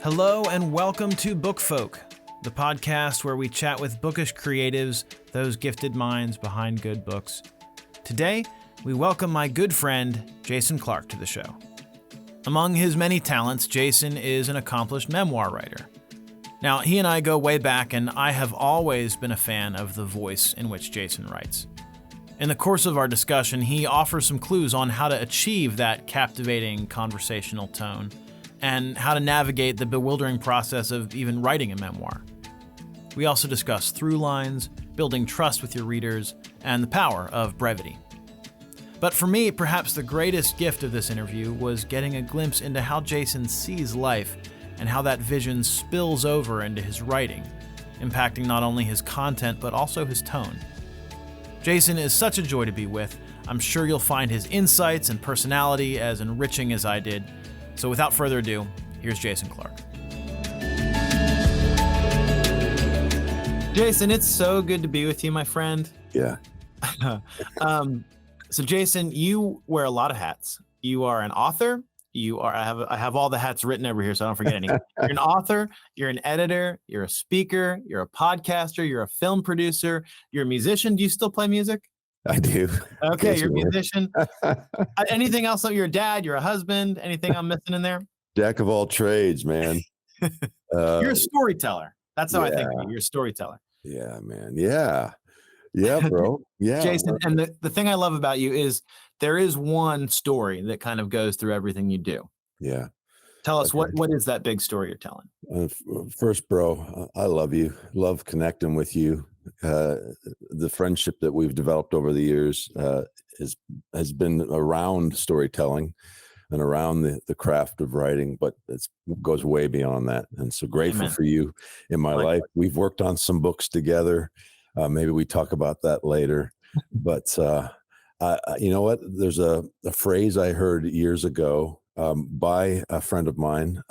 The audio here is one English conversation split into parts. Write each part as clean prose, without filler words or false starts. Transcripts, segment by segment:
Hello and welcome to Book Folk, the podcast where we chat with bookish creatives, those gifted minds behind good books. Today, we welcome my good friend, Jason Clark, to the show. Among his many talents, Jason is an accomplished memoir writer. Now, he and I go way back, and I have always been a fan of the voice in which Jason writes. In the course of our discussion, he offers some clues on how to achieve that captivating conversational tone, and how to navigate the bewildering process of even writing a memoir. We also discuss throughlines, building trust with your readers, and the power of brevity. But for me, perhaps the greatest gift of this interview was getting a glimpse into how Jason sees life and how that vision spills over into his writing, impacting not only his content but also his tone. Jason is such a joy to be with. I'm sure you'll find his insights and personality as enriching as I did. So without further ado, here's Jason Clark. Jason, it's so good to be with you, my friend. Yeah. So Jason, you wear a lot of hats. You are an author. I have all the hats written over here so I don't forget any. You're an author, you're an editor, you're a speaker, you're a podcaster, you're a film producer, you're a musician. Do you still play music? I do. Okay, you're a musician. Anything else? You're a dad, you're a husband, anything I'm missing in there? Jack of all trades, man. You're a storyteller. That's how I think of you. You're a storyteller. Yeah, man. Yeah, bro. Yeah. Jason, and the thing I love about you is there is one story that kind of goes through everything you do. Yeah. Tell us, what is that big story you're telling? First, bro, I love you. Love connecting with you. The friendship that we've developed over the years has been around storytelling and around the craft of writing, but it goes way beyond that. And so grateful Amen. for you in my life. We've worked on some books together. Maybe we talk about that later. But you know what? There's a phrase I heard years ago by a friend of mine.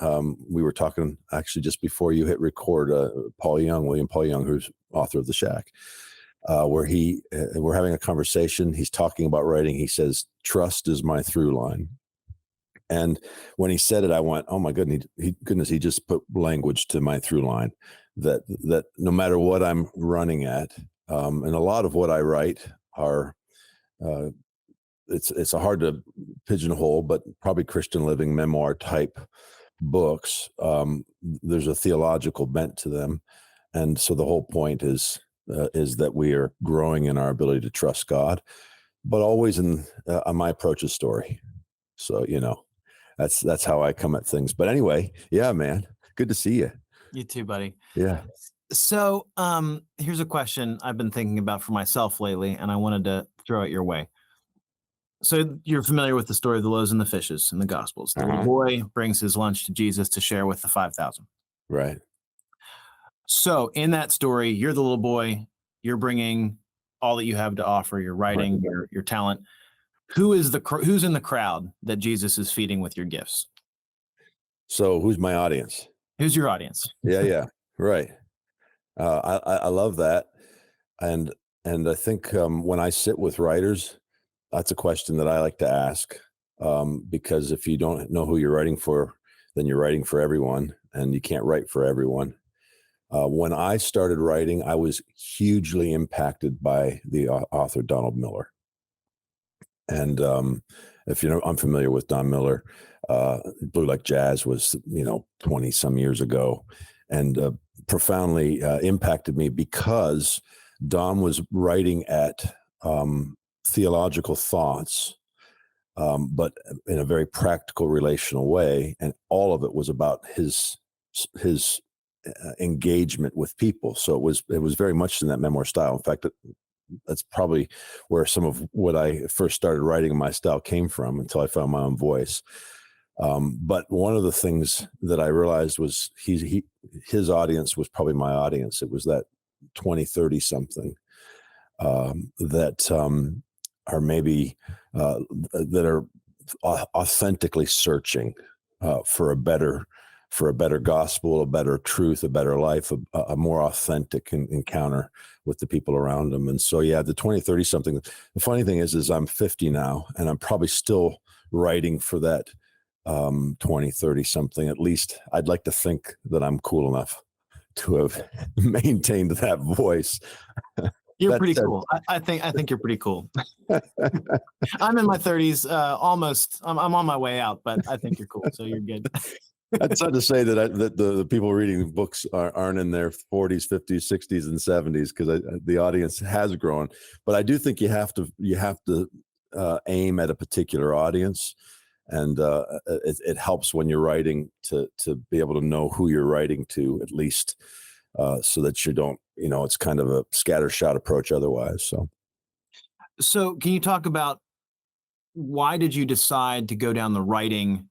We were talking actually just before you hit record, William Paul Young, who's author of The Shack, where we're having a conversation. He's talking about writing. He says, "Trust is my through line." And when he said it, I went, "Oh my goodness, he just put language to my through line that no matter what I'm running at, and a lot of what I write are, it's a hard to pigeonhole, but probably Christian living memoir type books. There's a theological bent to them. And so the whole point is that we are growing in our ability to trust God, but always on my approach is story. So, that's how I come at things. But anyway, yeah, man, good to see you. You too, buddy. Yeah. So here's a question I've been thinking about for myself lately, and I wanted to throw it your way. So you're familiar with the story of the loaves and the fishes in the Gospels. The little boy brings his lunch to Jesus to share with the 5,000. Right. So in that story, you're the little boy. You're bringing all that you have to offer. You're writing, your talent. Who's in the crowd that Jesus is feeding with your gifts? So who's my audience? Who's your audience? Yeah. Right. I love that. And I think when I sit with writers, that's a question that I like to ask, because if you don't know who you're writing for, then you're writing for everyone, and you can't write for everyone. When I started writing, I was hugely impacted by the author Donald Miller. And if I'm familiar with Don Miller, Blue Like Jazz was 20 some years ago, and profoundly impacted me because Don was writing at theological thoughts, but in a very practical, relational way, and all of it was about his engagement with people. So it was very much in that memoir style. In fact, that's probably where some of what I first started writing in my style came from until I found my own voice. But one of the things that I realized was his audience was probably my audience. It was that 20, 30 something that are maybe that are authentically searching for a better gospel, a better truth, a better life, a more authentic encounter with the people around them. And so, yeah, the 20, 30 something, the funny thing is I'm 50 now, and I'm probably still writing for that 20, 30 something. At least I'd like to think that I'm cool enough to have maintained that voice. You're That pretty said, cool. I think you're pretty cool. I'm in my 30s, almost. I'm on my way out, but I think you're cool, so you're good. that's not to say that the people reading books aren't in their 40s, 50s, 60s, and 70s, because the audience has grown. But I do think you have to aim at a particular audience, and it helps when you're writing to be able to know who you're writing to, at least, so that you don't, it's kind of a scattershot approach otherwise. So, can you talk about why did you decide to go down the writing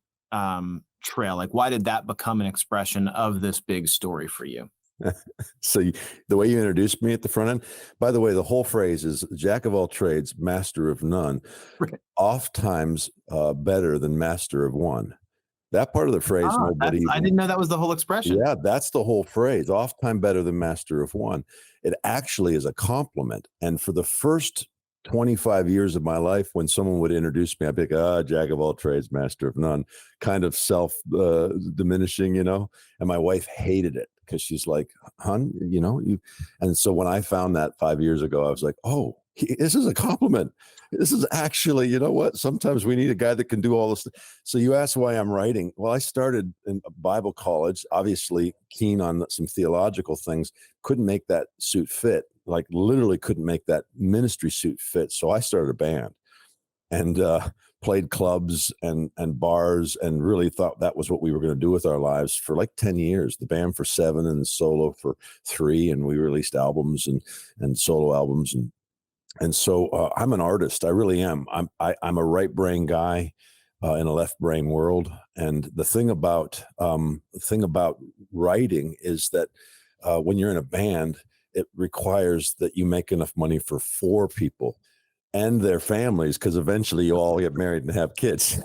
trail? Like, why did that become an expression of this big story for you? The way you introduced me at the front end, by the way, the whole phrase is jack of all trades, master of none, Right. oftentimes better than master of one. That part of the phrase, nobody I even, didn't know that was the whole expression. yeah, that's the whole phrase, oftentimes better than master of one. It actually is a compliment. And for the first 25 years of my life, when someone would introduce me, I'd be like, jack of all trades, master of none, kind of self diminishing, and my wife hated it because she's like, hun, you. And so when I found that 5 years ago, I was like, oh, this is a compliment. This is actually, you know what? Sometimes we need a guy that can do all this. So you asked why I'm writing. Well, I started in Bible college, obviously keen on some theological things, couldn't make that suit fit, like literally couldn't make that ministry suit fit. So I started a band and played clubs and bars, and really thought that was what we were going to do with our lives for like 10 years, the band for 7 and solo for 3. And we released albums and solo albums. And so I'm an artist. I really am. I'm a right brain guy in a left brain world. And the thing about writing is that when you're in a band, it requires that you make enough money for 4 people and their families, because eventually you all get married and have kids.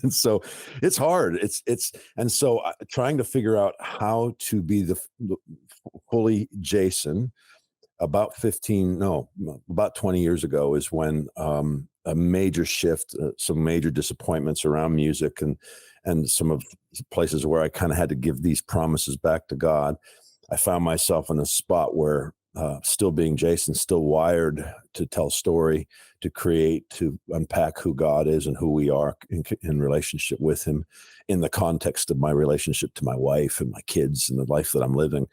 And so it's hard. And so trying to figure out how to be the fully Jason. About 20 years ago is when a major shift, some major disappointments around music, and some of the places where I kind of had to give these promises back to God. I found myself in a spot where still being Jason, still wired to tell story, to create, to unpack who God is and who we are in relationship with him, in the context of my relationship to my wife and my kids and the life that I'm living.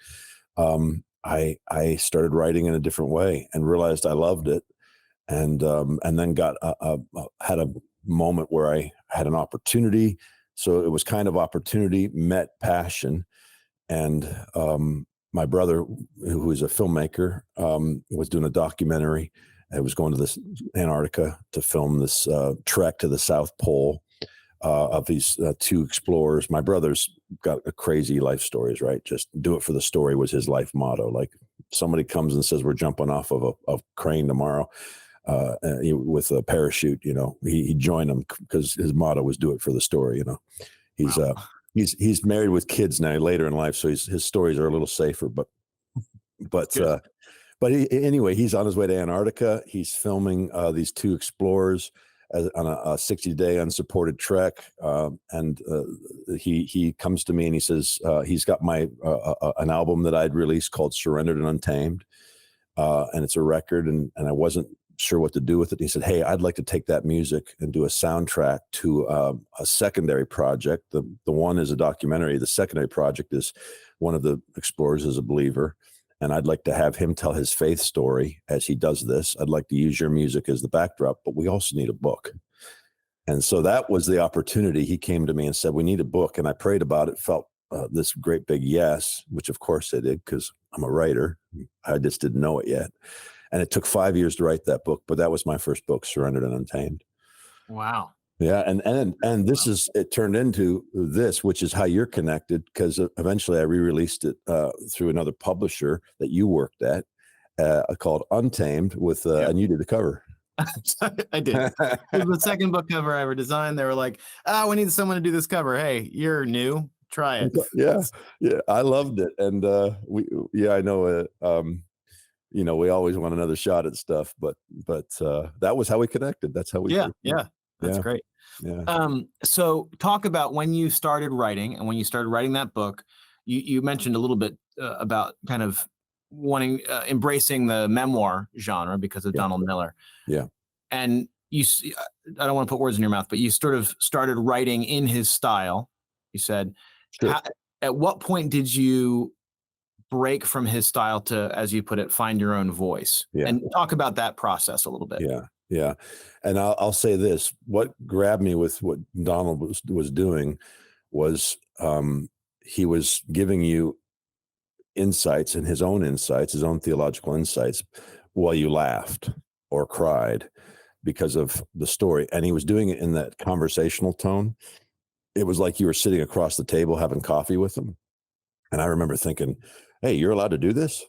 I started writing in a different way and realized I loved it, and then had a moment where I had an opportunity. So it was kind of opportunity met passion, and my brother, who is a filmmaker, was doing a documentary. I was going to this Antarctica to film this trek to the South Pole of these 2 explorers. My brother's got a crazy life stories, right? Just do it for the story was his life motto. Like, somebody comes and says, we're jumping off of a crane tomorrow with a parachute, he joined them because his motto was do it for the story. He's Wow. He's married with kids now later in life, so his stories are a little safer, anyway, he's on his way to Antarctica. He's filming these 2 explorers on a 60-day unsupported trek, and he comes to me and he says he's got my an album that I'd released called Surrendered and Untamed, and it's a record, and I wasn't sure what to do with it. He said, hey, I'd like to take that music and do a soundtrack to a secondary project. The one is a documentary. The secondary project is one of the explorers is a believer, and I'd like to have him tell his faith story as he does this. I'd like to use your music as the backdrop, but we also need a book. And so that was the opportunity. He came to me and said, we need a book. And I prayed about it, felt this great big yes, which of course I did, because I'm a writer. I just didn't know it yet. And it took 5 years to write that book, but that was my first book, Surrendered and Untamed. Wow. Yeah, and this is, it turned into this, which is how you're connected, because eventually I re-released it through another publisher that you worked at, called Untamed, with and you did the cover. I did. It was the second book cover I ever designed. They were like, we need someone to do this cover. Hey, you're new. Try it. Yeah, I loved it, and I know. We always want another shot at stuff, but that was how we connected. That's how we. Yeah. That's Yeah. great. Yeah. So talk about when you started writing, and when you started writing that book, you mentioned a little bit about kind of wanting embracing the memoir genre because of Yeah. Donald Miller. Yeah. And I don't want to put words in your mouth, but you sort of started writing in his style. You said, Sure. at what point did you break from his style to, as you put it, find your own voice? Yeah. And talk about that process a little bit. Yeah. Yeah. And I'll say this, what grabbed me with what Donald was doing was, he was giving you insights and his own insights, his own theological insights, while you laughed or cried because of the story. And he was doing it in that conversational tone. It was like you were sitting across the table having coffee with him. And I remember thinking, hey, you're allowed to do this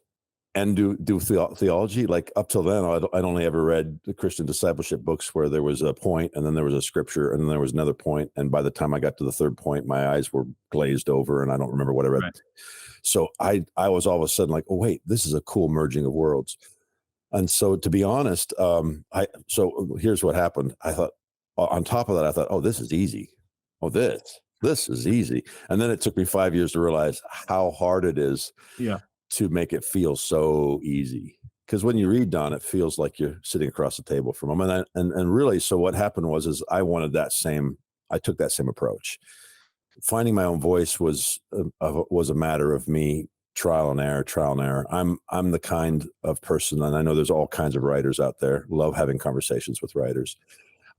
and do theology. Like up till then, I'd only ever read the Christian discipleship books where there was a point and then there was a scripture and then there was another point. And by the time I got to the third point, my eyes were glazed over and I don't remember what I read. Right. So I was all of a sudden like, oh, wait, this is a cool merging of worlds. And so to be honest, so here's what happened. I thought on top of that, I thought, oh, this is easy. Oh, this is easy. And then it took me 5 years to realize how hard it is to make it feel so easy. Because when you read Don, it feels like you're sitting across the table from him. And really, so what happened was I took that same approach. Finding my own voice was a matter of me trial and error. I'm the kind of person, and I know there's all kinds of writers out there, love having conversations with writers.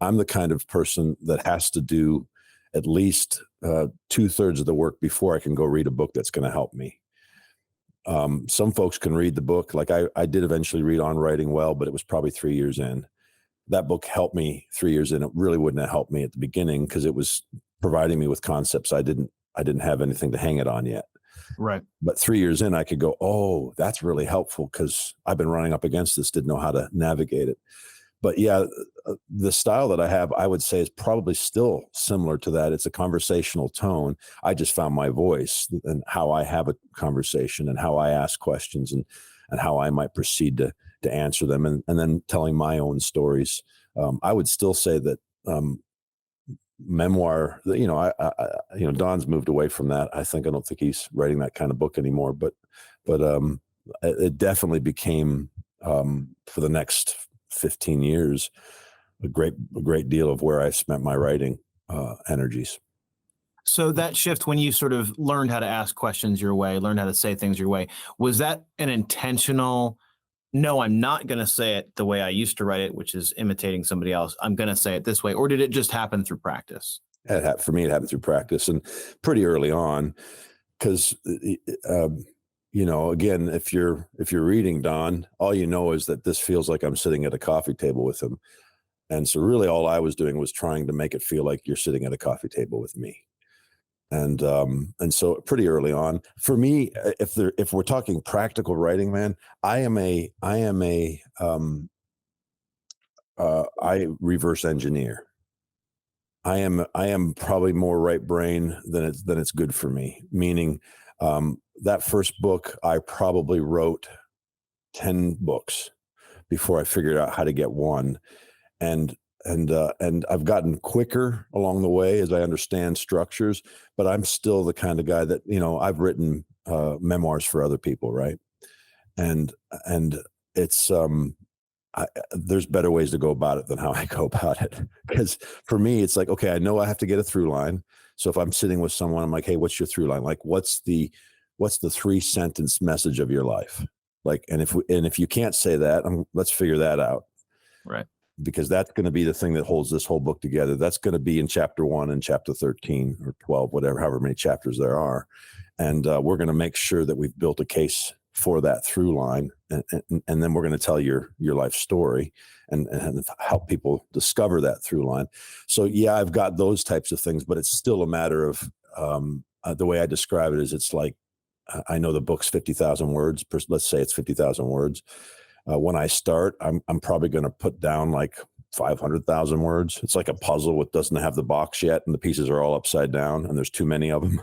I'm the kind of person that has to do at least 2/3 of the work before I can go read a book that's going to help me. Some folks can read the book. Like I did eventually read On Writing Well, but it was probably 3 years in. That book helped me 3 years in. It really wouldn't have helped me at the beginning because it was providing me with concepts I didn't have anything to hang it on yet. Right. But 3 years in, I could go, oh, that's really helpful because I've been running up against this, didn't know how to navigate it. But yeah, the style that I have, I would say is probably still similar to that. It's a conversational tone. I just found my voice and how I have a conversation and how I ask questions and how I might proceed to answer them and then telling my own stories. I would still say that memoir, Don's moved away from that. I don't think he's writing that kind of book anymore, but it definitely became, for the next 15 years, a great deal of where I spent my writing energies. So that shift when you sort of learned how to ask questions your way, learned how to say things your way, was that an intentional, no, I'm not going to say it the way I used to write it, which is imitating somebody else. I'm going to say it this way. Or did it just happen through practice? For me, it happened through practice and pretty early on because, again, if you're reading Don, all you know is that this feels like I'm sitting at a coffee table with him. And so really all I was doing was trying to make it feel like you're sitting at a coffee table with me. And so pretty early on for me, if we're talking practical writing, man, I reverse engineer. I am probably more right brain than it's good for me. Meaning, that first book, I probably wrote 10 books before I figured out how to get one. And I've gotten quicker along the way as I understand structures, but I'm still the kind of guy that, I've written memoirs for other people. Right. And it's, there's better ways to go about it than how I go about it. Because for me, it's like, okay, I know I have to get a through line. So if I'm sitting with someone, I'm like, hey, what's your through line? Like, what's the 3-sentence message of your life? Like, and if you can't say that, let's figure that out. Right. Because that's going to be the thing that holds this whole book together. That's going to be in chapter 1 and chapter 13 or 12, however many chapters there are. And we're going to make sure that we've built a case for that through line. And then we're going to tell your life story and help people discover that through line. So yeah, I've got those types of things, but it's still a matter of the way I describe it is it's like, I know the book's 50,000 words. Let's say it's 50,000 words. When I start, I'm probably going to put down like 500,000 words. It's like a puzzle that doesn't have the box yet, and the pieces are all upside down, and there's too many of them.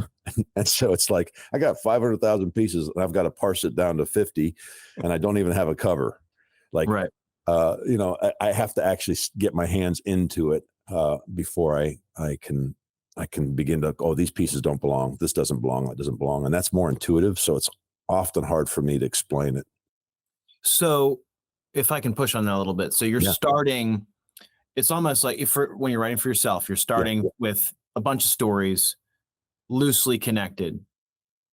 And so it's like I got 500,000 pieces, and I've got to parse it down to 50, and I don't even have a cover. Like, right. I have to actually get my hands into it before I can begin to, oh, these pieces don't belong. This doesn't belong. That doesn't belong. And that's more intuitive. So it's often hard for me to explain it. So if I can push on that a little bit. So you're Yeah. starting, it's almost like when you're writing for yourself, you're starting with a bunch of stories loosely connected.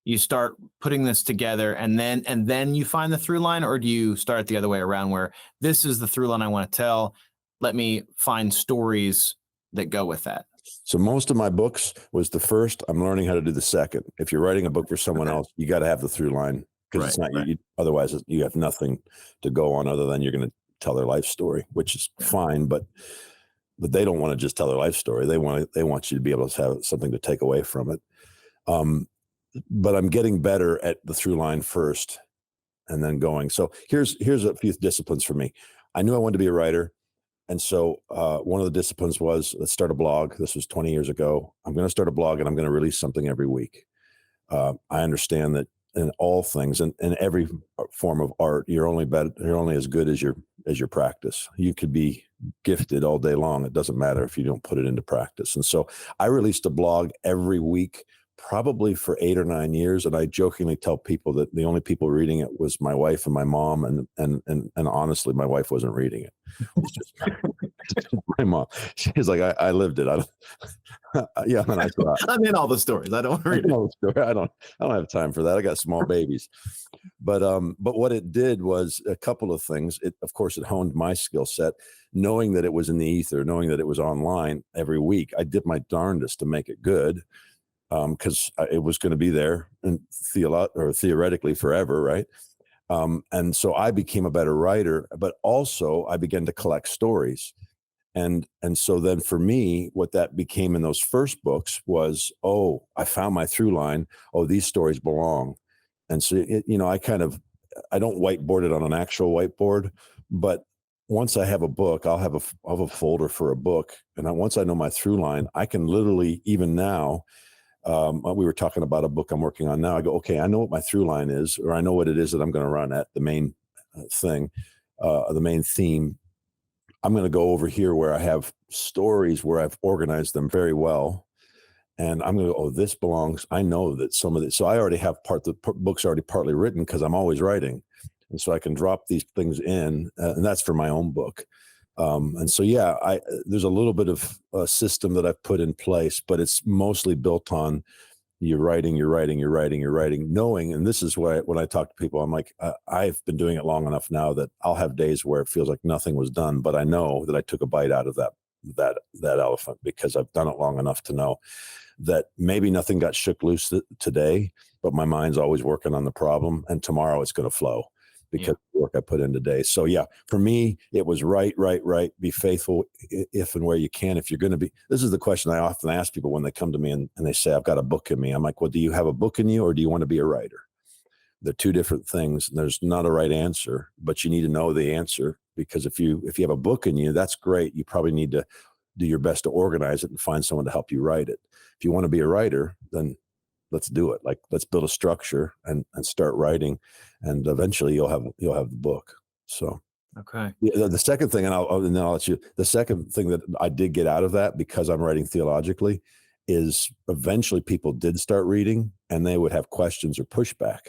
You start putting this together and then you find the through line, or do you start the other way around where this is the through line I want to tell? Let me find stories that go with that. So most of my books was the first. I'm learning how to do the second. If you're writing a book for someone else, you got to have the through line, because it's not you. Otherwise, you have nothing to go on other than you're going to tell their life story, which is fine. But they don't want to just tell their life story. They want you to be able to have something to take away from it. But I'm getting better at the through line first, and then going. So here's a few disciplines for me. I knew I wanted to be a writer. And so one of the disciplines was, let's start a blog. This was 20 years ago. I'm going to start a blog and I'm going to release something every week. I understand that in all things, and in every form of art, you're only as good as your practice. You could be gifted all day long. It doesn't matter if you don't put it into practice. And so I released a blog every week, probably for 8 or 9 years. And I jokingly tell people that the only people reading it was my wife and my mom. And honestly, my wife wasn't reading it. It was just my mom. She's like, I lived it. Yeah. And I thought, I'm in all the stories. I don't read it. I don't have time for that. I got small babies. But what it did was a couple of things. Of course, it honed my skill set, knowing that it was in the ether, knowing that it was online every week. I did my darndest to make it good. Because it was going to be there and theoretically forever, right? And so I became a better writer, but also I began to collect stories. And so then for me, what that became in those first books was, oh, I found my through line. Oh, these stories belong. And so, I don't whiteboard it on an actual whiteboard, but once I have a book, I'll have a folder for a book. And once I know my through line, I can literally, even now, we were talking about a book I'm working on now. I go, okay, I know what my through line is, or I know what it is that I'm going to run at, the main thing, the main theme. I'm going to go over here where I have stories where I've organized them very well. And I'm going to go, oh, this belongs. I know that some of this. So I already have the book's already partly written because I'm always writing. And so I can drop these things in, and that's for my own book. And so, there's a little bit of a system that I've put in place, but it's mostly built on you're writing, knowing. And this is why when I talk to people, I'm like, I've been doing it long enough now that I'll have days where it feels like nothing was done, but I know that I took a bite out of that elephant because I've done it long enough to know that maybe nothing got shook loose today, but my mind's always working on the problem, and tomorrow it's going to flow. Because the work I put in today. So for me, it was write. Be faithful if and where you can. If you're going to be, this is the question I often ask people when they come to me and they say, I've got a book in me. I'm like, well, do you have a book in you, or do you want to be a writer? They're two different things. And there's not a right answer, but you need to know the answer, because if you have a book in you, that's great. You probably need to do your best to organize it and find someone to help you write it. If you want to be a writer, then let's do it. Like, let's build a structure and start writing, and eventually you'll have the book. So, okay. The second thing, and then I'll let you, the second thing that I did get out of that, because I'm writing theologically, is eventually people did start reading and they would have questions or pushback.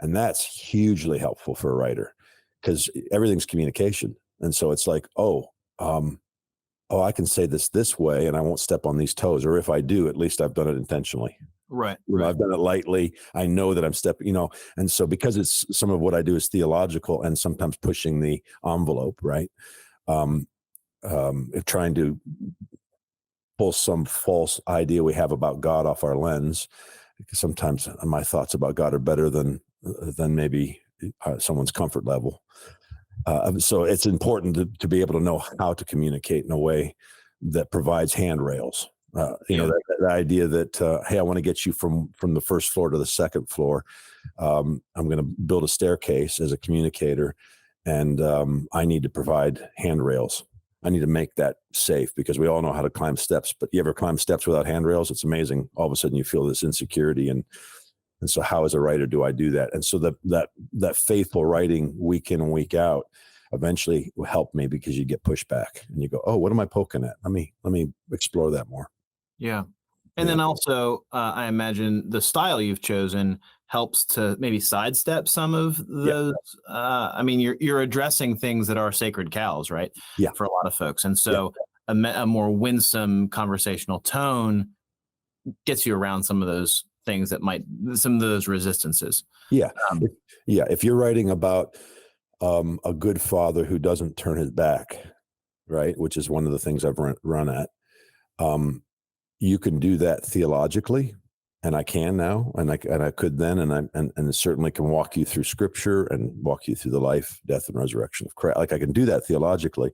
And that's hugely helpful for a writer, because everything's communication. And so it's like, I can say this way and I won't step on these toes. Or if I do, at least I've done it intentionally. Right. I've done it lightly. I know that I'm stepping, and so because it's some of what I do is theological and sometimes pushing the envelope, right? Trying to pull some false idea we have about God off our lens. Sometimes my thoughts about God are better than maybe someone's comfort level. So it's important to be able to know how to communicate in a way that provides handrails. The idea that, hey, I want to get you from the first floor to the second floor. I'm going to build a staircase as a communicator, and I need to provide handrails. I need to make that safe, because we all know how to climb steps, but you ever climb steps without handrails? It's amazing. All of a sudden you feel this insecurity. And so how, as a writer, do I do that? And so that faithful writing week in and week out, eventually help me because you get pushback and you go, oh, what am I poking at? Let me explore that more. Yeah. And Yeah. then also, I imagine the style you've chosen helps to maybe sidestep some of Yeah. those. I mean, you're addressing things that are sacred cows, right? Yeah. For a lot of folks, and Yeah. so a more winsome conversational tone gets you around some of those things that might some of those resistances. Yeah. Um, Yeah. If you're writing about a good father who doesn't turn his back, right, which is one of the things I've run at, you can do that theologically, and I can now, and I could then, and certainly can walk you through Scripture and walk you through the life, death, and resurrection of Christ. Like I can do that theologically,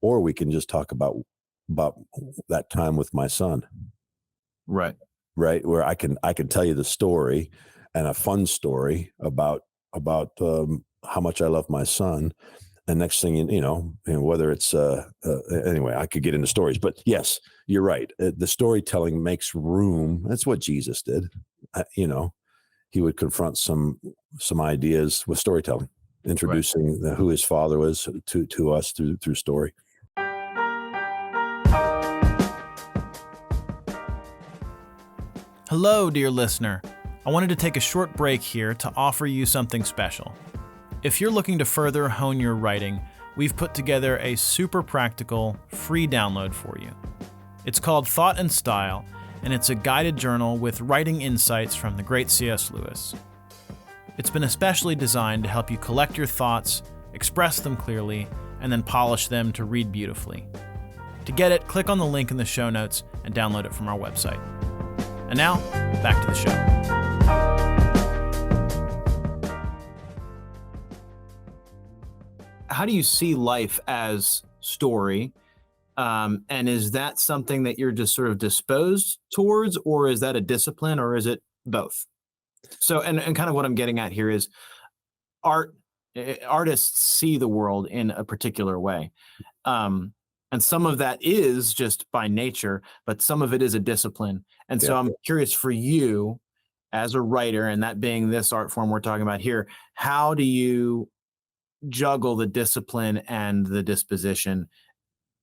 or we can just talk about that time with my son, right. right, where I can tell you the story, and a fun story about how much I love my son. And next thing you know, whether it's anyway, I could get into stories, but yes, you're right. The storytelling makes room. That's what Jesus did. He would confront some ideas with storytelling, Right. introducing who his father was to us through story. Hello, dear listener. I wanted to take a short break here to offer you something special. If you're looking to further hone your writing, we've put together a super practical, free download for you. It's called Thought and Style, and it's a guided journal with writing insights from the great C.S. Lewis. It's been especially designed to help you collect your thoughts, express them clearly, and then polish them to read beautifully. To get it, click on the link in the show notes and download it from our website. And now, back to the show. How do you see life as story? And is that something that you're just sort of disposed towards, or is that a discipline, or is it both? So, and kind of what I'm getting at here is art, artists see the world in a particular way. Um, and some of that is just by nature, but some of it is a discipline. And Yeah. so I'm curious for you as a writer, and that being this art form we're talking about here, how do you juggle the discipline and the disposition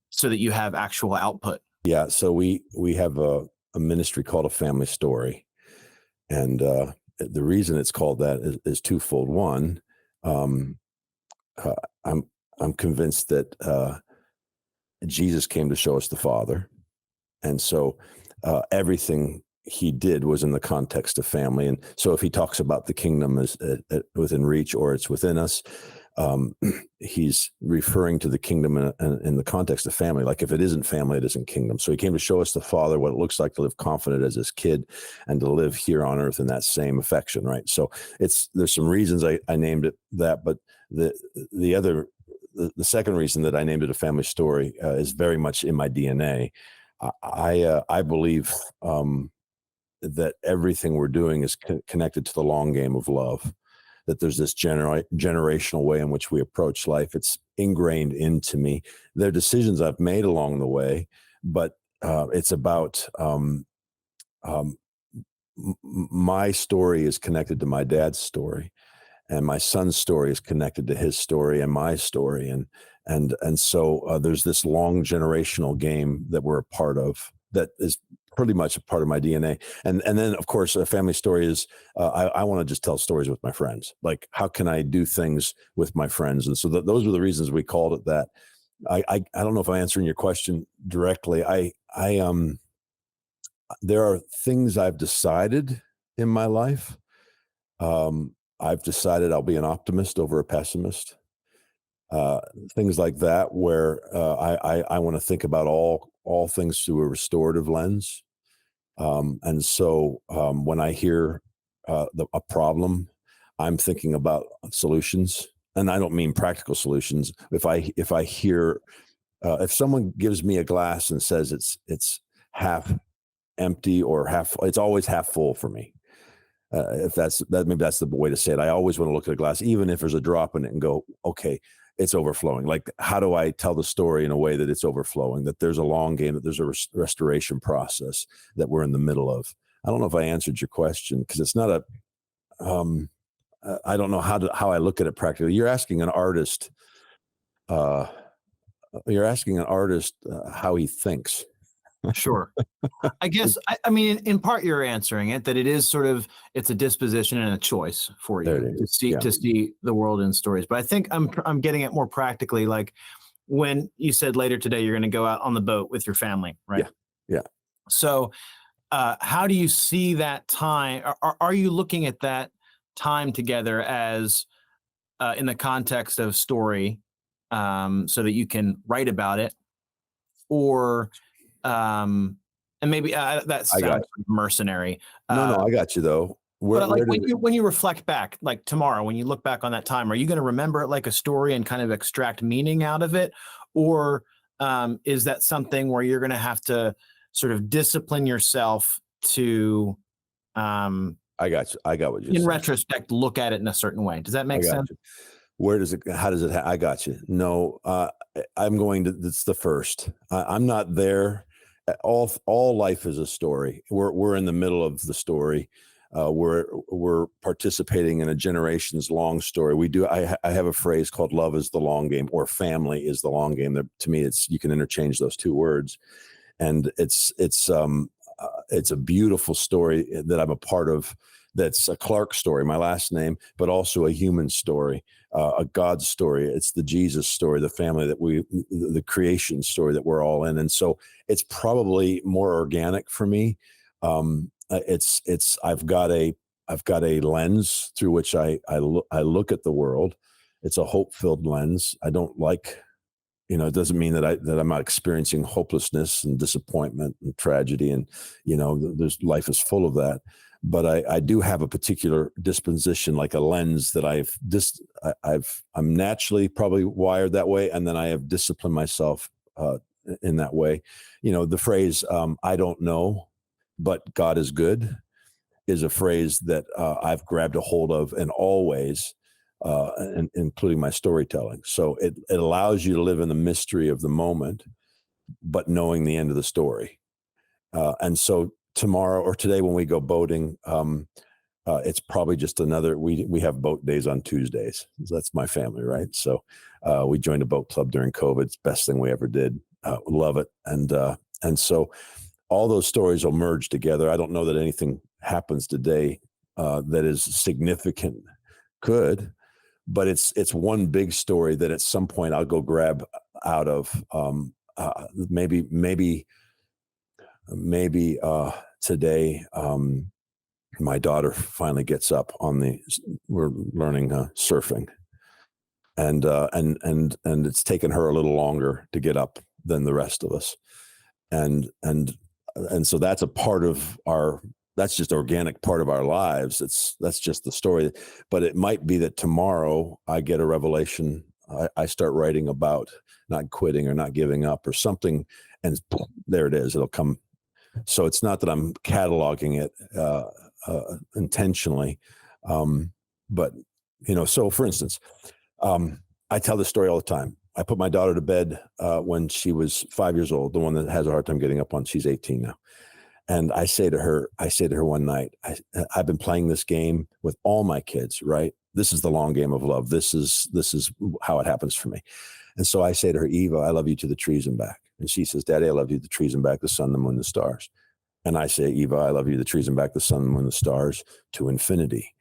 so that you have actual output? Yeah. So we have a ministry called A Family Story, and the reason it's called that is twofold. One, um, uh, I'm I'm convinced that Jesus came to show us the Father, and so everything he did was in the context of family. And so if he talks about the kingdom as within reach or it's within us, um, he's referring to the kingdom in the context of family. Like if it isn't family, it isn't kingdom. So he came to show us the Father, what it looks like to live confident as his kid and to live here on earth in that same affection, right? So there's some reasons I named it that, but the other, the second reason that I named it A Family Story is very much in my DNA. I believe that everything we're doing is connected to the long game of love. That there's this generational way in which we approach life. It's ingrained into me. There are decisions I've made along the way, but it's about my story is connected to my dad's story, and my son's story is connected to his story and my story, and so there's this long generational game that we're a part of that is pretty much a part of my DNA. And then of course A Family Story is I want to just tell stories with my friends. Like how can I do things with my friends? And so those were the reasons we called it that. I don't know if I'm answering your question directly. There are things I've decided in my life. I've decided I'll be an optimist over a pessimist. Uh, Things like that, where I want to think about all things through a restorative lens. And so when I hear a problem, I'm thinking about solutions, and I don't mean practical solutions. If I hear if someone gives me a glass and says it's half empty or half, it's always half full for me. If maybe that's the way to say it. I always want to look at a glass, even if there's a drop in it, and go, okay, it's overflowing. Like, how do I tell the story in a way that it's overflowing, that there's a long game, that there's a restoration process that we're in the middle of? I don't know if I answered your question, because it's not I don't know how I look at it practically. You're asking an artist Uh, you're asking an artist how he thinks. Sure. I guess, I mean, in part you're answering it, that it is sort of, it's a disposition and a choice for There you it is. Yeah. to see the world in stories. But I think I'm getting it more practically, like when you said later today you're going to go out on the boat with your family, right? Yeah. Yeah. So how do you see that time? Are you looking at that time together as in the context of story, so that you can write about it, or and maybe that I got sounds mercenary. no, Uh, I got you though. but like Where did it, when you reflect back, like tomorrow, when you look back on that time, are you going to remember it like a story and kind of extract meaning out of it, or is that something where you're going to have to sort of discipline yourself to, um, I got you. I got what you're in saying. retrospect, look at it in a certain way? Does that I make got sense? you. Where does it, how does it, I got you. No, I'm going to, it's the first. I'm not there. All life is a story. We're in the middle of the story. We're participating in a generations long story. We do. I have a phrase called "love is the long game" or "family is the long game." That, to me, it's, you can interchange those two words, and it's a beautiful story that I'm a part of. That's a Clark story, my last name, but also a human story, a God story. It's the Jesus story, the family that the creation story that we're all in. And so it's probably more organic for me. I've got a lens through which I look at the world. It's a hope-filled lens. I don't like, it doesn't mean that I'm not experiencing hopelessness and disappointment and tragedy, and there's, life is full of that. But I do have a particular disposition, like a lens that I'm naturally probably wired that way, and then I have disciplined myself in that way. The phrase "I don't know, but God is good" is a phrase that I've grabbed a hold of, and always, including my storytelling. So it allows you to live in the mystery of the moment, but knowing the end of the story. And so tomorrow or today, when we go boating, it's probably just another. We have boat days on Tuesdays. That's my family, right? So we joined a boat club during COVID. It's the best thing we ever did. Love it, and so all those stories will merge together. I don't know that anything happens today that is significant. Could, but it's one big story that at some point I'll go grab out of. Maybe today, my daughter finally gets up we're learning surfing, and it's taken her a little longer to get up than the rest of us, and so that's a part of that's just organic part of our lives. That's just the story. But it might be that tomorrow I get a revelation. I start writing about not quitting or not giving up or something, and there it is. It'll come. So it's not that I'm cataloging it intentionally, but So for instance, I tell this story all the time. I put my daughter to bed when she was 5 years old, the one that has a hard time getting up on. She's 18 now. And I say to her one night, I've been playing this game with all my kids, right? This is the long game of love. This is how it happens for me. And so I say to her, Eva, I love you to the trees and back. And she says, Daddy, I love you to the trees and back, the sun, the moon, the stars. And I say, Eva, I love you, the trees and back, the sun, the moon, the stars, to infinity.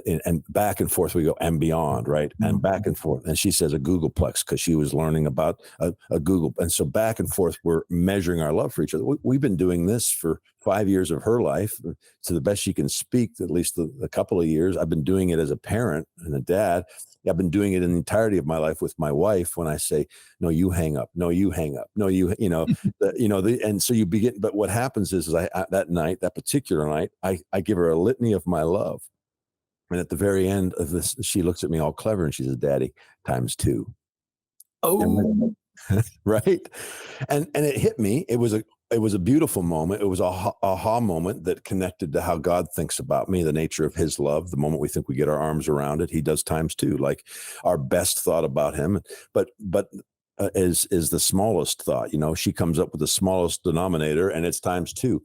And back and forth we go, and beyond, right? And back and forth. And she says a Googleplex, because she was learning about a Google. And so back and forth, we're measuring our love for each other. We've been doing this for 5 years of her life, to the best she can speak, at least a couple of years. I've been doing it as a parent and a dad. I've been doing it in the entirety of my life with my wife, when I say, no, you hang up. No, you hang up. No, and so you begin. But what happens is that particular night, I give her a litany of my love. And at the very end of this, she looks at me all clever and she says, Daddy, times two. Oh, right. And it hit me. It was a beautiful moment. It was a aha moment that connected to how God thinks about me, the nature of his love. The moment we think we get our arms around it, he does times two, like our best thought about him. But is the smallest thought, she comes up with the smallest denominator, and it's times two.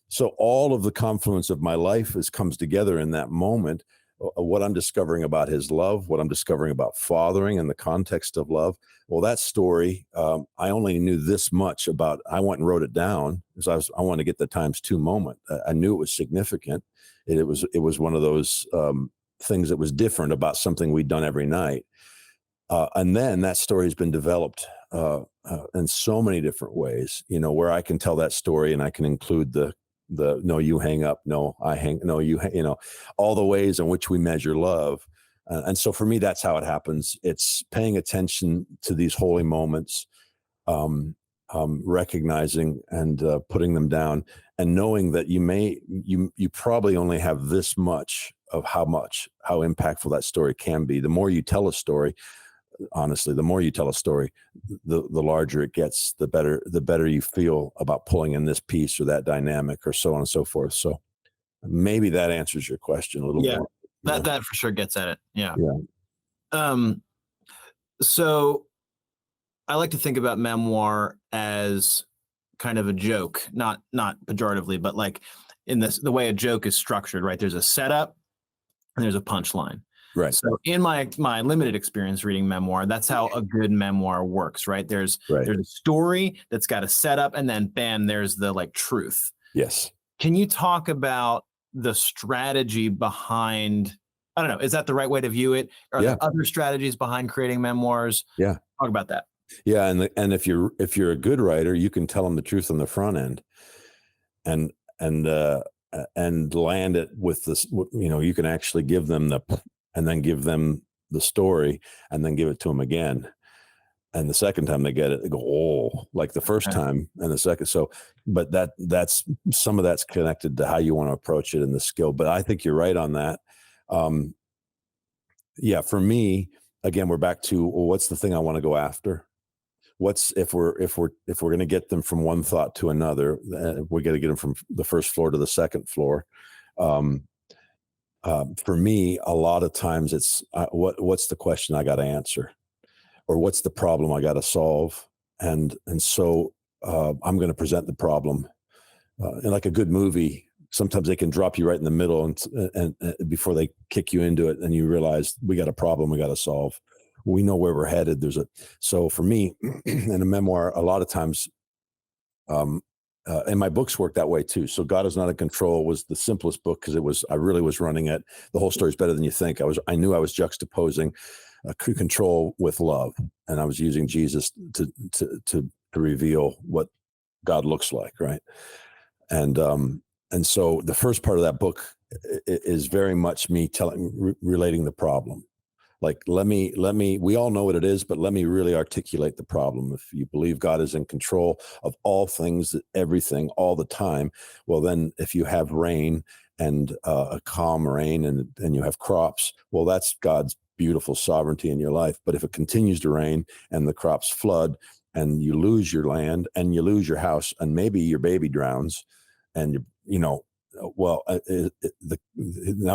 So all of the confluence of my life comes together in that moment. what I'm discovering about his love, what I'm discovering about fathering in the context of love. Well, that story, I only knew this much about. I went and wrote it down because I wanted to get the times two moment. I knew it was significant. It was one of those things that was different about something we'd done every night. And then that story has been developed in so many different ways, where I can tell that story and I can include the no, you hang up, no, I hang, no, all the ways in which we measure love. And so for me, that's how it happens. It's paying attention to these holy moments, recognizing and putting them down, and knowing that you probably only have this much of how impactful that story can be. The more you tell a story, honestly, the more you tell a story, the larger it gets, the better you feel about pulling in this piece or that dynamic or so on and so forth. So maybe that answers your question a little more. That for sure gets at it. Yeah. Yeah. So I like to think about memoir as kind of a joke, not pejoratively, but like in the way a joke is structured, right? There's a setup and there's a punchline. Right. So in my limited experience reading memoir, that's how a good memoir works, right? There's a story that's got a setup, and then bam, there's the like truth. Yes. Can you talk about the strategy behind, I don't know, is that the right way to view it? Are there other strategies behind creating memoirs? Yeah. Talk about that. Yeah. And if you're a good writer, you can tell them the truth on the front end and land it with this, you can actually give them and then give them the story and then give it to them again. And the second time they get it, they go, oh, like the first time and the second. So, but that's some of that's connected to how you want to approach it and the skill. But I think you're right on that. For me, again, we're back to, well, what's the thing I want to go after? What's if we're going to get them from one thought to another, we got to get them from the first floor to the second floor. For me, a lot of times it's what's the question I got to answer, or what's the problem I got to solve, and so I'm going to present the problem. And like a good movie, sometimes they can drop you right in the middle, and before they kick you into it, and you realize we got a problem we got to solve. We know where we're headed. So for me, in a memoir, a lot of times. And my books work that way too. So God Is Not in Control was the simplest book because I really was running it. The whole story is better than you think. I knew I was juxtaposing control with love, and I was using Jesus to reveal what God looks like, right? And so the first part of that book is very much me relating the problem. Like, we all know what it is, but let me really articulate the problem. If you believe God is in control of all things, everything, all the time, well, then if you have rain and a calm rain and you have crops, well, that's God's beautiful sovereignty in your life. But if it continues to rain and the crops flood and you lose your land and you lose your house and maybe your baby drowns and now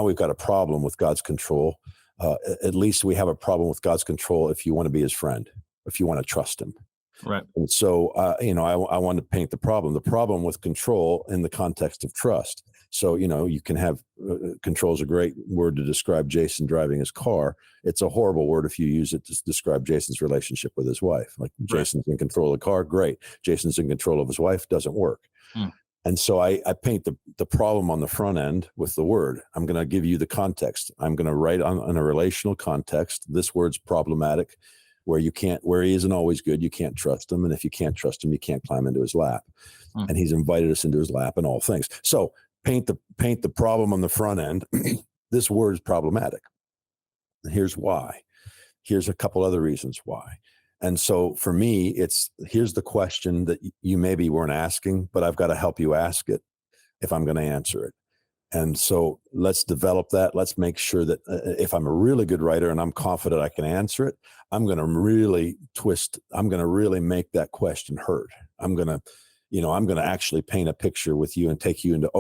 we've got a problem with God's control. At least we have a problem with God's control if you want to be his friend, if you want to trust him. Right. And so, I want to paint the problem with control in the context of trust. So, you can have control is a great word to describe Jason driving his car. It's a horrible word if you use it to describe Jason's relationship with his wife. Like, Jason's in control of the car. Great. Jason's in control of his wife. Doesn't work. And so I paint the problem on the front end with the word. I'm going to give you the context. I'm going to write on a relational context. This word's problematic, where he isn't always good. You can't trust him. And if you can't trust him, you can't climb into his lap. And he's invited us into his lap in all things. So paint the problem on the front end. This word is problematic. And here's why. Here's a couple other reasons why. And so for me, here's the question that you maybe weren't asking, but I've got to help you ask it if I'm going to answer it. And so let's develop that. Let's make sure that if I'm a really good writer and I'm confident I can answer it, I'm going to really I'm going to really make that question hurt. I'm going to actually paint a picture with you and take you into,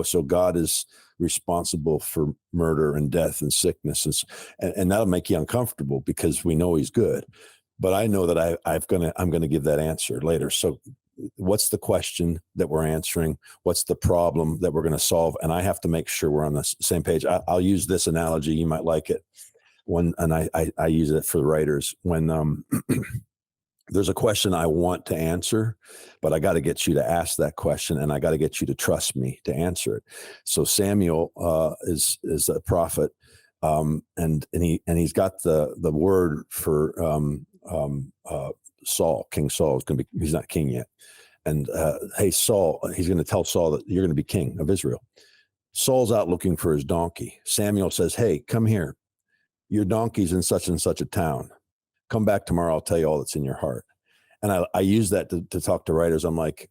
so God is responsible for murder and death and sickness. And that'll make you uncomfortable because we know he's good. But I know that I'm going to give that answer later. So what's the question that we're answering? What's the problem that we're going to solve? And I have to make sure we're on the same page. I'll use this analogy. You might like it. I use it for the writers when there's a question I want to answer, but I got to get you to ask that question, and I got to get you to trust me to answer it. So Samuel is a prophet, and he's got the word for Saul. King Saul is going to be. He's not king yet, and hey Saul, he's going to tell Saul that you're going to be king of Israel. Saul's out looking for his donkey. Samuel says, "Hey, come here. Your donkey's in such and such a town. Come back tomorrow. I'll tell you all that's in your heart." And I use that to talk to writers. I'm like,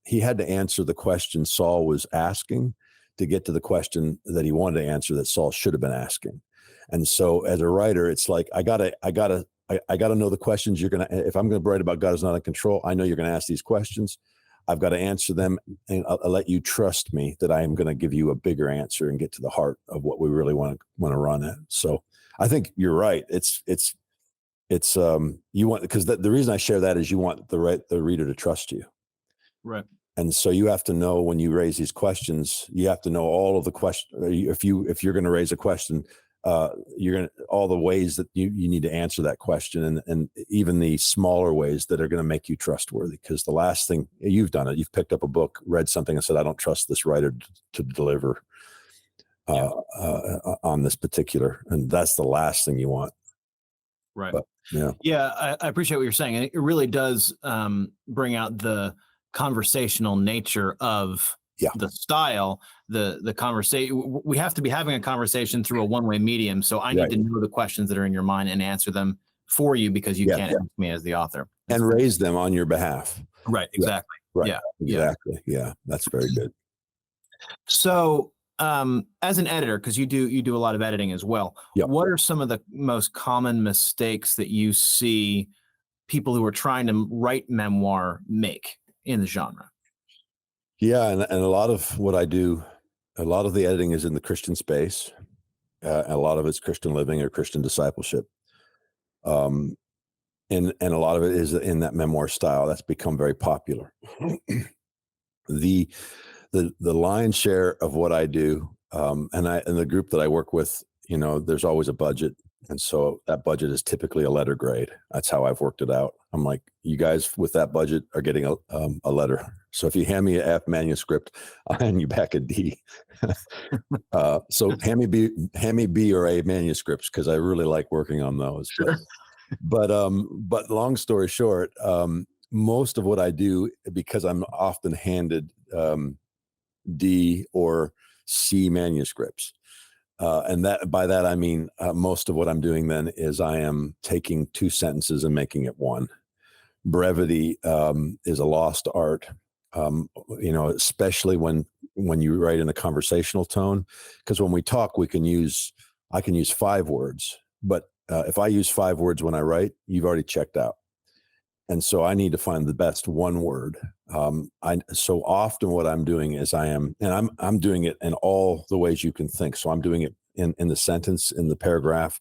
he had to answer the question Saul was asking to get to the question that he wanted to answer that Saul should have been asking. And so as a writer, it's like, I gotta know the questions if I'm going to write about God is not in control, I know you're going to ask these questions. I've got to answer them, and I'll let you trust me that I am going to give you a bigger answer and get to the heart of what we really want to run at. So I think you're right. It's you want, because the reason I share that is you want the reader to trust you. Right. And so you have to know when you raise these questions, you have to know all of the questions. If you're going to raise a question, you're going to all the ways that you need to answer that question, and even the smaller ways that are going to make you trustworthy. Because the last thing you've done it, you've picked up a book, read something, and said, "I don't trust this writer to deliver on this particular," and that's the last thing you want. Right. But, yeah. Yeah. I appreciate what you're saying. And it really does bring out the conversational nature of the style, the conversation. We have to be having a conversation through a one-way medium. So I need to know the questions that are in your mind and answer them for you, because you can't ask me as the author. And raise them on your behalf. Right. Exactly. Right. Yeah. Exactly. Yeah. That's very good. So as an editor, because you do a lot of editing as well, what are some of the most common mistakes that you see people who are trying to write memoir make in the genre? Yeah, and a lot of what I do, a lot of the editing is in the Christian space. A lot of it's Christian living or Christian discipleship. And a lot of it is in that memoir style that's become very popular. The lion's share of what I do, and the group that I work with, there's always a budget. And so that budget is typically a letter grade. That's how I've worked it out. I'm like, you guys with that budget are getting a letter. So if you hand me an F manuscript, I'll hand you back a D. So hand me B or A manuscripts, because I really like working on those. Sure. But long story short, most of what I do, because I'm often handed D or C manuscripts. And by that, I mean, most of what I'm doing then is I am taking two sentences and making it one. Brevity is a lost art, especially when you write in a conversational tone, because when we talk, I can use 5 words, but if I use 5 words when I write, you've already checked out. And so I need to find the best one word. So often what I'm doing is I'm doing it in all the ways you can think. So I'm doing it in the sentence, in the paragraph.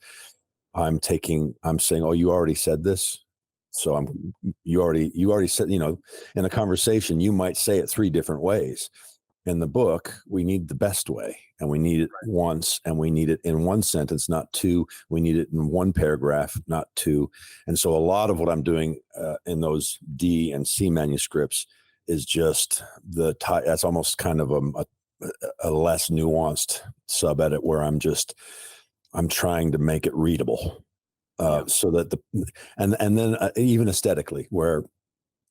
I'm saying, "Oh, you already said this." So you already said, in a conversation, you might say it 3 different ways. In the book, we need the best way, and we need it once, and we need it in 1 sentence, not 2. We need it in 1 paragraph, not 2. And so a lot of what I'm doing in those D and C manuscripts is just that's almost kind of a less nuanced sub edit, where I'm trying to make it readable. So that and then even aesthetically, where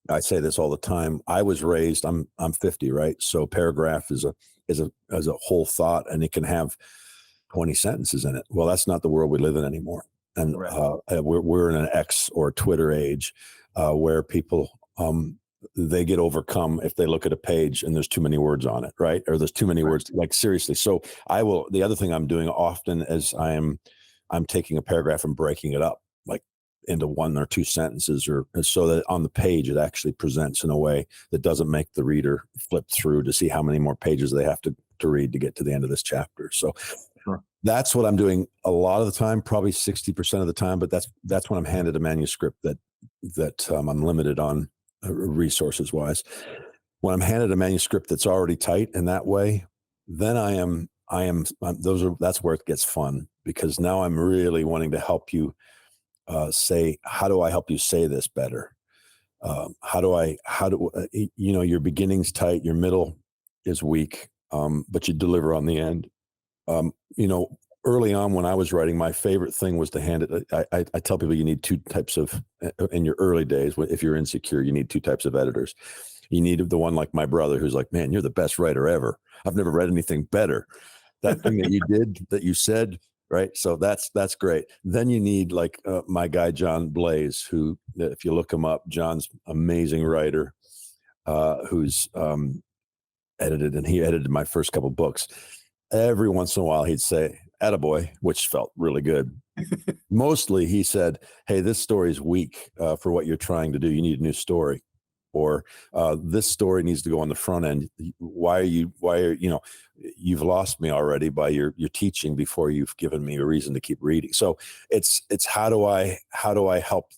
I say this all the time, I was raised, I'm 50, right? So paragraph is a whole thought, and it can have 20 sentences in it. Well, that's not the world we live in anymore. And we're in an X or Twitter age where people, they get overcome if they look at a page and there's too many words on it, right? Or there's too many words, like seriously. So the other thing I'm doing often is I'm taking a paragraph and breaking it up, like into 1 or 2 sentences, or so that on the page it actually presents in a way that doesn't make the reader flip through to see how many more pages they have to read to get to the end of this chapter. So that's what I'm doing a lot of the time, probably 60% of the time. But that's when I'm handed a manuscript that I'm limited on resources wise. When I'm handed a manuscript that's already tight in that way, then that's where it gets fun, because now I'm really wanting to help you say, how do I help you say this better? Your beginning's tight, your middle is weak, but you deliver on the end. Um, you know, Early on when I was writing, my favorite thing was to hand it. I tell people you need two types of, in your early days, if you're insecure, you need two types of editors. You need the one like my brother who's like, man, you're the best writer ever. I've never read anything better. That thing that you did, that you said, right? So that's great. Then you need like my guy, John Blaze, who, if you look him up, John's amazing writer, who's edited, and he edited my first couple books. Every once in a while he'd say, attaboy, which felt really good. Mostly he said, hey, this story is weak for what you're trying to do. You need a new story. Or this story needs to go on the front end. You've lost me already by your teaching before you've given me a reason to keep reading. So it's how do I help,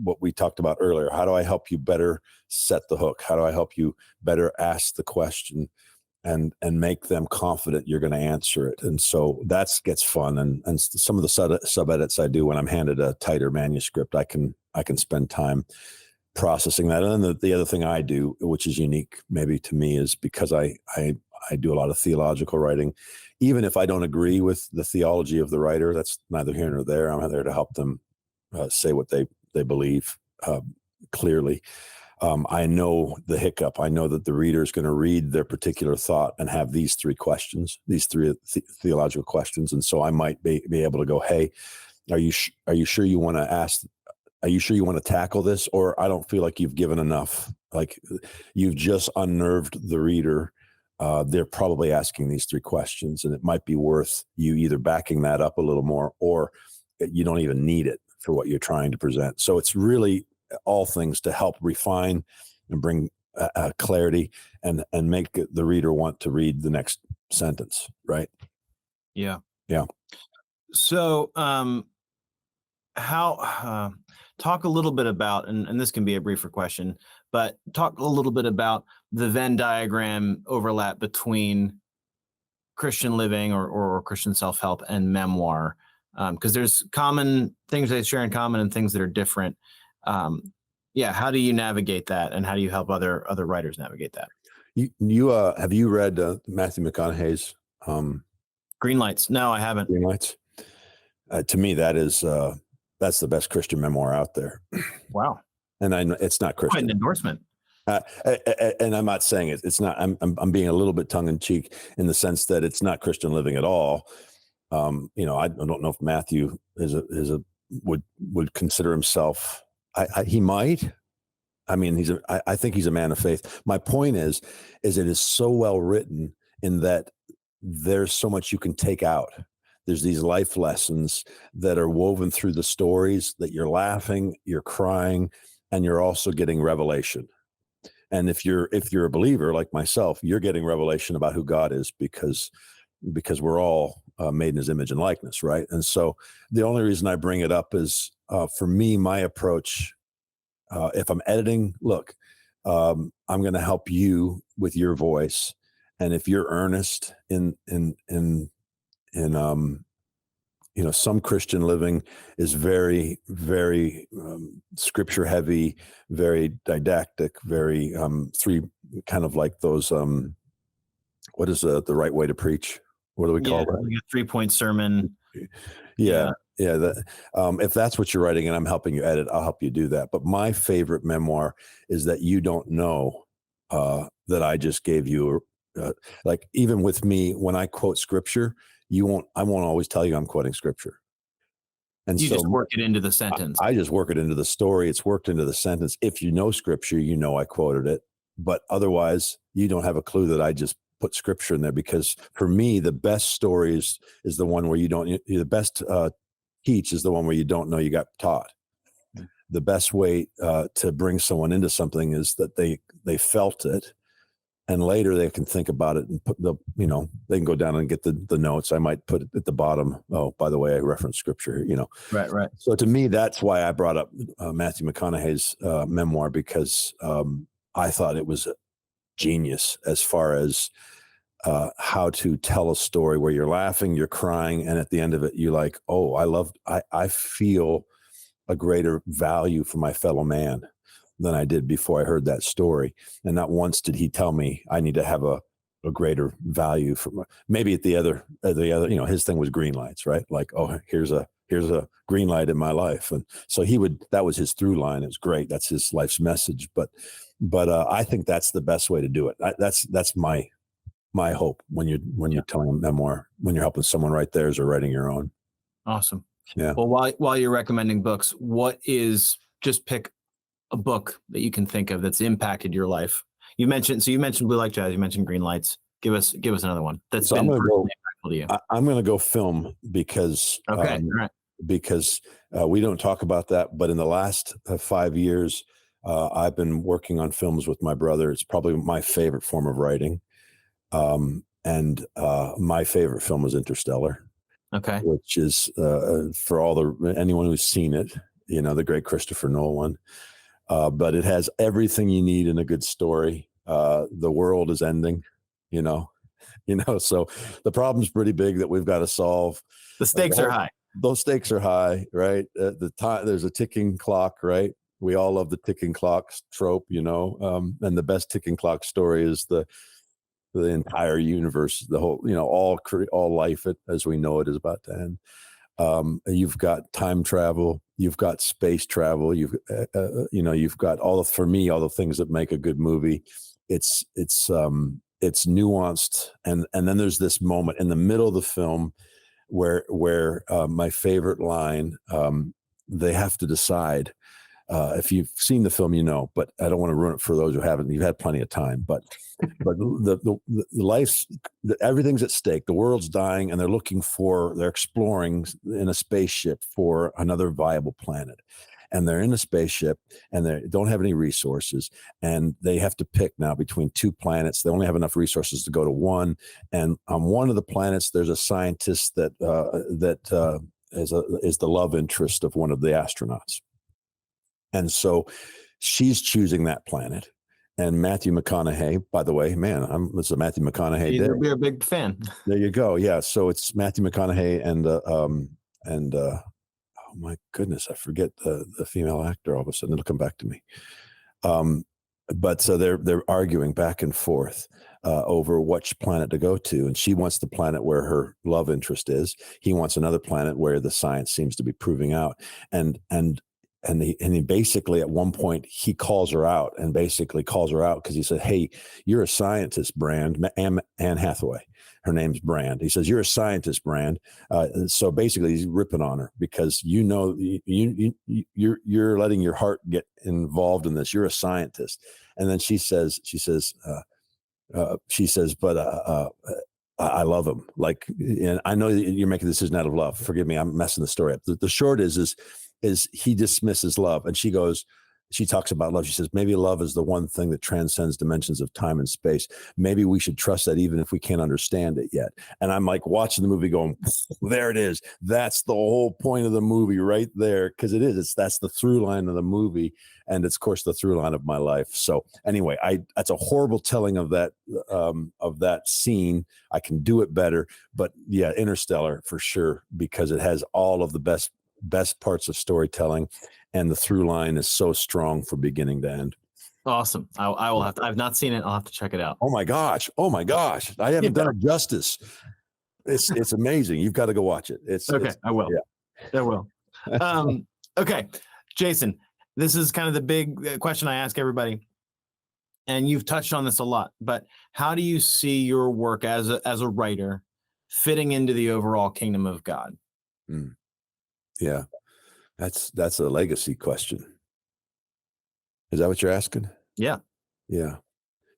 what we talked about earlier? How do I help you better set the hook? How do I help you better ask the question and make them confident you're going to answer it? And so that gets fun. And some of the sub edits I do when I'm handed a tighter manuscript, I can spend time processing that. And then the other thing I do, which is unique maybe to me, is because I do a lot of theological writing. Even if I don't agree with the theology of the writer, that's neither here nor there. I'm there to help them say what they believe clearly. I know the hiccup. I know that the reader is going to read their particular thought and have these three questions, these three theological questions. And so I might be able to go, hey, are you sure you want to ask? Are you sure you want to tackle this? Or I don't feel like you've given enough. Like you've just unnerved the reader. They're probably asking these three questions, and it might be worth you either backing that up a little more, or you don't even need it for what you're trying to present. So it's really all things to help refine and bring clarity and make the reader want to read the next sentence. Right. Yeah. Yeah. So, talk a little bit about, and this can be a briefer question, but talk a little bit about the Venn diagram overlap between Christian living or Christian self-help and memoir, because there's common things they share in common and things that are different. How do you navigate that, and how do you help other writers navigate that? You have you read Matthew McConaughey's Green Lights? No, I haven't. Green Lights? To me, that's the best Christian memoir out there. Wow. And I know it's not Christian. Quite an endorsement. And I'm not saying it's not. I'm being a little bit tongue in cheek in the sense that it's not Christian living at all. I don't know if Matthew would consider himself. He might. I mean, I think he's a man of faith. My point is it is so well written in that there's so much you can take out. There's these life lessons that are woven through the stories that you're laughing, you're crying, and you're also getting revelation. And if you're a believer like myself, you're getting revelation about who God is, because we're all made in his image and likeness, right? And so the only reason I bring it up is for me, my approach, if I'm editing, look, I'm going to help you with your voice. And if you're earnest in some Christian living is very, very scripture heavy, very didactic, very three kind of like those. What is the right way to preach? What do we call that? Like a 3-point sermon. Yeah. If that's what you're writing and I'm helping you edit, I'll help you do that. But my favorite memoir is that you don't know that I just gave you. Like even with me, when I quote scripture, I won't always tell you I'm quoting scripture. And you so just work it into the sentence. I just work it into the story. It's worked into the sentence. If you know scripture, you know I quoted it. But otherwise, you don't have a clue that I just put scripture in there. Because for me, the best story is the one where the best teach is the one where you don't know you got taught. The best way to bring someone into something is that they felt it. and later they can think about it and put they can go down and get the notes. I might put it at the bottom. Oh, by the way, I reference scripture, Right. So to me, that's why I brought up Matthew McConaughey's memoir, because I thought it was genius as far as how to tell a story where you're laughing, you're crying, and at the end of it, you're like, oh, I feel a greater value for my fellow man than I did before I heard that story. And not once did he tell me I need to have a greater value for maybe at the other, his thing was green lights, right? Like, oh, here's a green light in my life. And so that was his through line. It was great. That's his life's message. But I think that's the best way to do it. That's my hope when you're telling a memoir, when you're helping someone write theirs or writing your own. Awesome. Yeah. Well, while you're recommending books, just pick a book that you can think of that's impacted your life. You mentioned Blue Like Jazz. You mentioned Green Lights. Give us another one that's been impactful to you. I'm going to go film because right. Because we don't talk about that, but in the last 5 years, I've been working on films with my brother. It's probably my favorite form of writing. And my favorite film was Interstellar. Okay. Which is for anyone who's seen it, the great Christopher Nolan. But it has everything you need in a good story. The world is ending, so the problem's pretty big that we've got to solve. The stakes are high. Those stakes are high, right? There's a ticking clock, right? We all love the ticking clock trope, and the best ticking clock story is the entire universe, the whole, all life as we know it is about to end. You've got time travel, you've got space travel, you've got all the things that make a good movie. It's nuanced, and then there's this moment in the middle of the film where my favorite line, they have to decide. If you've seen the film, but I don't want to ruin it for those who haven't. You've had plenty of time, but the life's, everything's at stake. The world's dying, and they're exploring in a spaceship for another viable planet. And they're in a spaceship, and they don't have any resources, and they have to pick now between two planets. They only have enough resources to go to one. And on one of the planets, there's a scientist that is the love interest of one of the astronauts. And so she's choosing that planet. And Matthew McConaughey, by the way, man, it's a Matthew McConaughey day. You're a big fan. There you go. Yeah. So it's Matthew McConaughey and oh my goodness, I forget the female actor. All of a sudden, it'll come back to me. But so they're arguing back and forth over which planet to go to, and she wants the planet where her love interest is. He wants another planet where the science seems to be proving out, and he basically at one point he calls her out because he said, "Hey, you're a scientist, Brand." Anne Hathaway, her name's Brand. He says, "You're a scientist, Brand." So basically, he's ripping on her because you're letting your heart get involved in this. You're a scientist, and then she says, "But I love him. Like, and I know that you're making this decision out of love. Forgive me, I'm messing the story up. The short is he dismisses love, and she talks about love. She says, maybe love is the one thing that transcends dimensions of time and space. Maybe we should trust that even if we can't understand it yet. And I'm like watching the movie going, there it is. That's the whole point of the movie right there. Because that's the through line of the movie. And it's, of course, the through line of my life. So anyway, that's a horrible telling of that scene. I can do it better. But yeah, Interstellar for sure, because it has all of the best parts of storytelling, and the through line is so strong from beginning to end. Awesome. I will have to. I've not seen it. I'll have to check it out. Oh my gosh. I haven't done it justice. It's amazing. You've got to go watch it. I will. Yeah. I will. Okay, Jason, this is kind of the big question I ask everybody, and you've touched on this a lot, but how do you see your work as a writer fitting into the overall kingdom of God? Yeah, that's a legacy question. Is that what you're asking? Yeah. Yeah.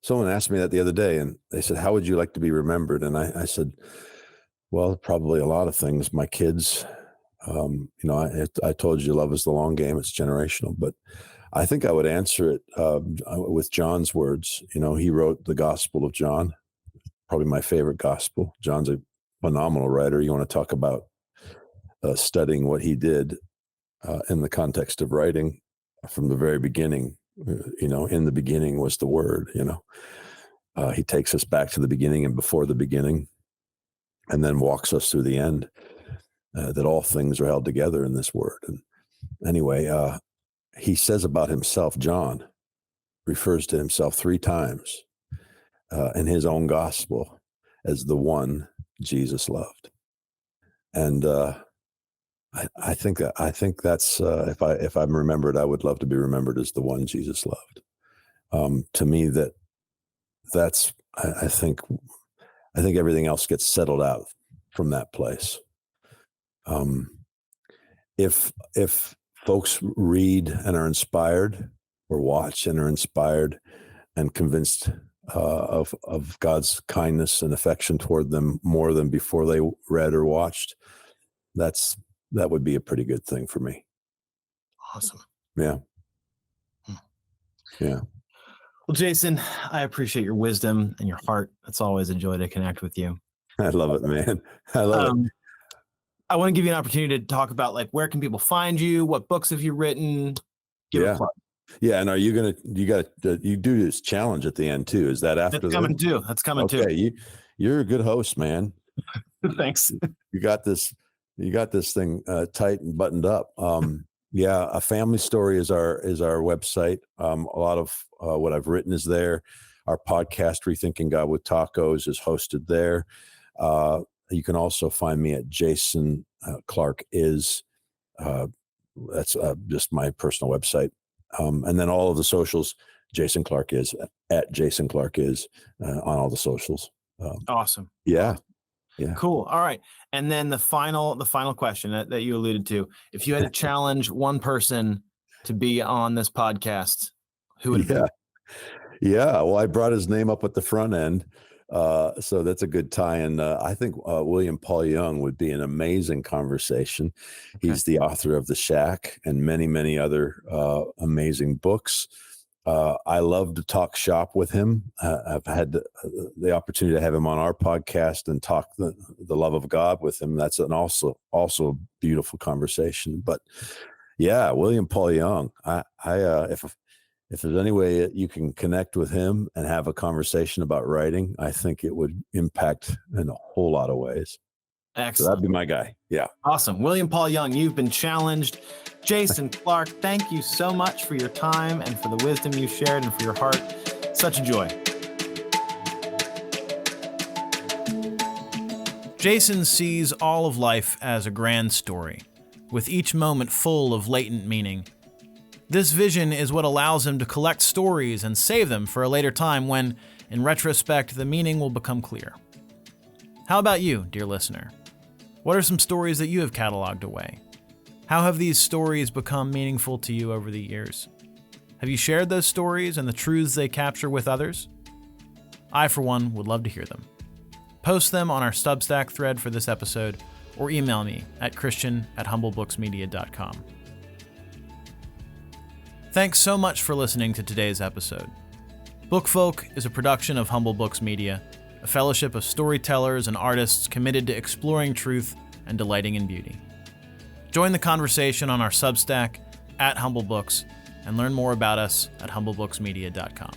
Someone asked me that the other day, and they said, how would you like to be remembered? And I said, well, probably a lot of things. My kids, I told you love is the long game. It's generational, but I think I would answer it with John's words. He wrote the Gospel of John, probably my favorite gospel. John's a phenomenal writer. You want to talk about studying what he did in the context of writing from the very beginning. In the beginning was the Word. He takes us back to the beginning and before the beginning, and then walks us through the end. That all things are held together in this Word. And anyway, he says about himself, John refers to himself 3 times in his own gospel as the one Jesus loved. And I think that's if I'm remembered, I would love to be remembered as the one Jesus loved. To me, that's I think everything else gets settled out from that place. If folks read and are inspired, or watch and are inspired and convinced of God's kindness and affection toward them more than before they read or watched, that would be a pretty good thing for me. Awesome. Yeah. Yeah. Well, Jason, I appreciate your wisdom and your heart. It's always a joy to connect with you. I love it, man. I love it. I want to give you an opportunity to talk about, like, where can people find you? What books have you written? Give a plug. Yeah. And you do this challenge at the end too. Is that after That's coming too? That's coming too. Okay. You're a good host, man. Thanks. You got this thing tight and buttoned up. A family story is our website. A lot of what I've written is there. Our podcast, Rethinking God with Tacos, is hosted there. You can also find me at Jason Clark Is. That's just my personal website. And then all of the socials, Jason Clark Is, at Jason Clark Is, on all the socials. Awesome. Yeah. Yeah. Cool. All right. And then the final question that you alluded to, if you had to challenge one person to be on this podcast, who would it be? Yeah. Well, I brought his name up at the front end. So that's a good tie. And I think William Paul Young would be an amazing conversation. Okay. He's the author of The Shack and many, many other amazing books. I love to talk shop with him. I've had the opportunity to have him on our podcast and talk the love of God with him. That's also a beautiful conversation. But yeah, William Paul Young. If there's any way you can connect with him and have a conversation about writing, I think it would impact in a whole lot of ways. Excellent. So that'd be my guy. Yeah. Awesome. William Paul Young, you've been challenged. Jason Clark, thank you so much for your time and for the wisdom you shared and for your heart. Such a joy. Jason sees all of life as a grand story, with each moment full of latent meaning. This vision is what allows him to collect stories and save them for a later time when, in retrospect, the meaning will become clear. How about you, dear listener? What are some stories that you have cataloged away? How have these stories become meaningful to you over the years? Have you shared those stories and the truths they capture with others? I, for one, would love to hear them. Post them on our Substack thread for this episode, or email me at christian@humblebooksmedia.com. Thanks so much for listening to today's episode. Bookfolk is a production of Humble Books Media, a fellowship of storytellers and artists committed to exploring truth and delighting in beauty. Join the conversation on our Substack @HumbleBooks and learn more about us at humblebooksmedia.com.